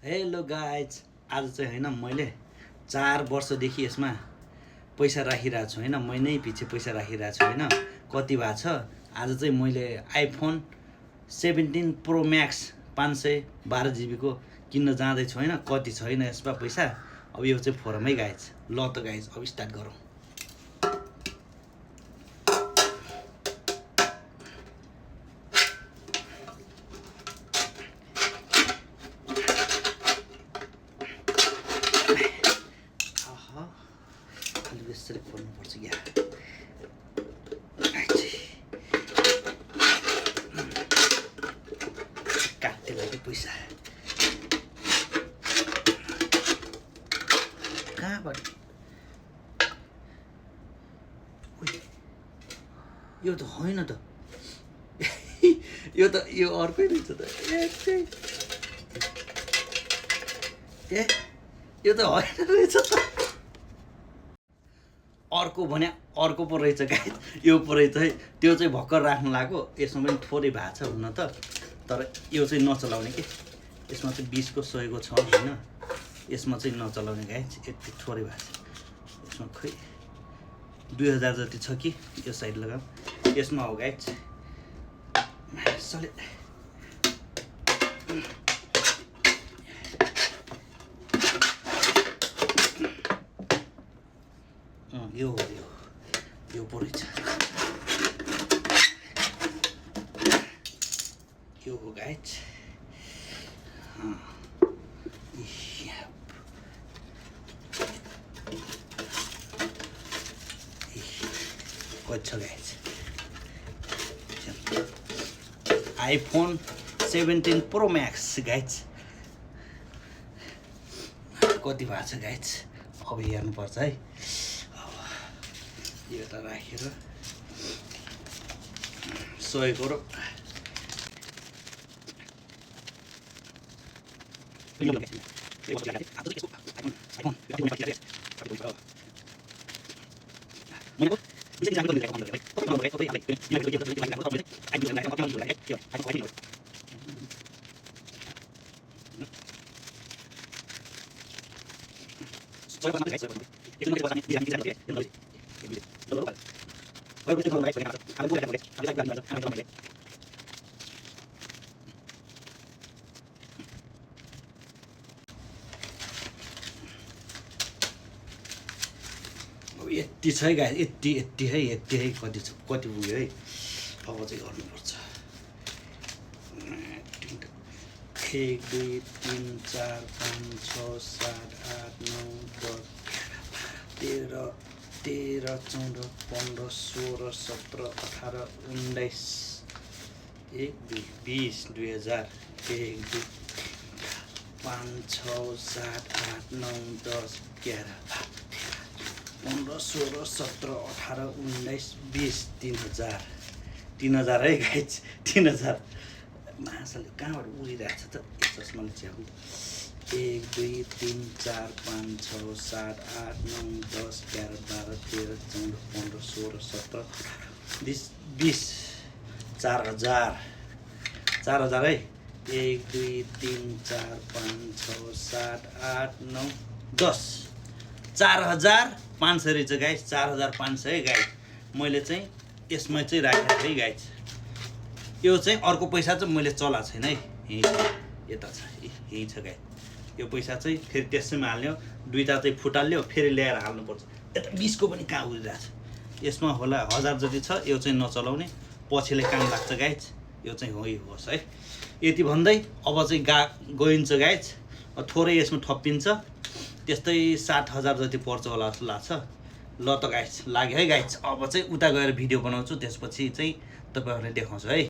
Hello guys, आज चाहिँ होइन मैले 4 वर्षदेखि यसमा पैसा राखिरहेको छु होइन, महिनै पछि पैसा राखिरहेको छु होइन। कति भएको छ आज चाहिँ मैले आइफोन 17 प्रो म्याक्स 512 जिबीको किन्न जाँदैछु होइन। कति छैन यसमा पैसा, अब यो चाहिँ फोरमै गाइज। ल त गाइज अब स्टार्ट गरौँ। यसरी खोल्नुपर्छ क्या। काट्यो कि पैसा कहाँबाट? यो त होइन त, यो अर्कै रहेछ त। ए यो त होइन रहेछ त, अर्को भने अर्को पो रहेछ गाइस। यो पो रहेछ है, त्यो चाहिँ भर्खर राख्नु लाग्यो। यसमा पनि थोरै भएको छ हुन त, तर यो चाहिँ नचलाउने कि। यसमा चाहिँ 20 को 100 को छ होइन, यसमा चाहिँ नचलाउने गाइस। यति थोरै भएको छ यसमा, खै 2000 जति छ कि। यो साइड लगाऊ, यसमा हो गाइस। यो पो रहेछ, यो हो गाइस। कति छ guys? IPhone 17 pro Max guys. कति भएको छ गाइस? अब हेर्नुपर्छ है। यो त राखेर 100 को यति छ है गाइस, यति है, यति है। कति छ, कति पुग्यो है। अब चाहिँ गर्नुपर्छ। 1 2 3 4 5 6 7 8 9 10 11 13 14 15 16 17 18 19 1 2 20 2000 1 2 5 6 7 8 9 10 11 15 16 17 18 19 20 3000 है गाइस। 3000 मासले कहाँबाट उडिरहेको छ त? चस्माले च्याउ। 1 2 3 4 5 6 7 8 9 10 11 12 13 14 15 16 17 18 20 4000 है। 1 2 3 4 5 6 7 8 9 10 4500 रहेछ गाइस। 4500 है गाइस। मैले चाहिँ यसमा चाहिँ राखेको है गाइस। यो चाहिँ अर्को पैसा चाहिँ मैले चलाएको छैन है। यही यता छ, यही छ गाइस। यो पैसा चाहिँ फेरि त्यसैमा हाल्ने। दुईटा चाहिँ फुटाल्यो, फेरि ल्याएर हाल्नुपर्छ। यता 20 को पनि कहाँ उडिरहेछ। यसमा होला 1000 जति छ। यो चाहिँ नचलाउने, पछिले काम लाग्छ गाइस। यो चाहिँ होस् है। यति भन्दै अब चाहिँ गइन्छ गाइस। थोरै यसमा थपिन्छ, त्यस्तै 7000 जति पर्छ होला जस्तो लाग्छ। ल त गाइस लाग्यो है गाइस। अब चाहिँ उता गएर भिडियो बनाउँछु, त्यसपछि चाहिँ तपाईँहरूलाई देखाउँछु है।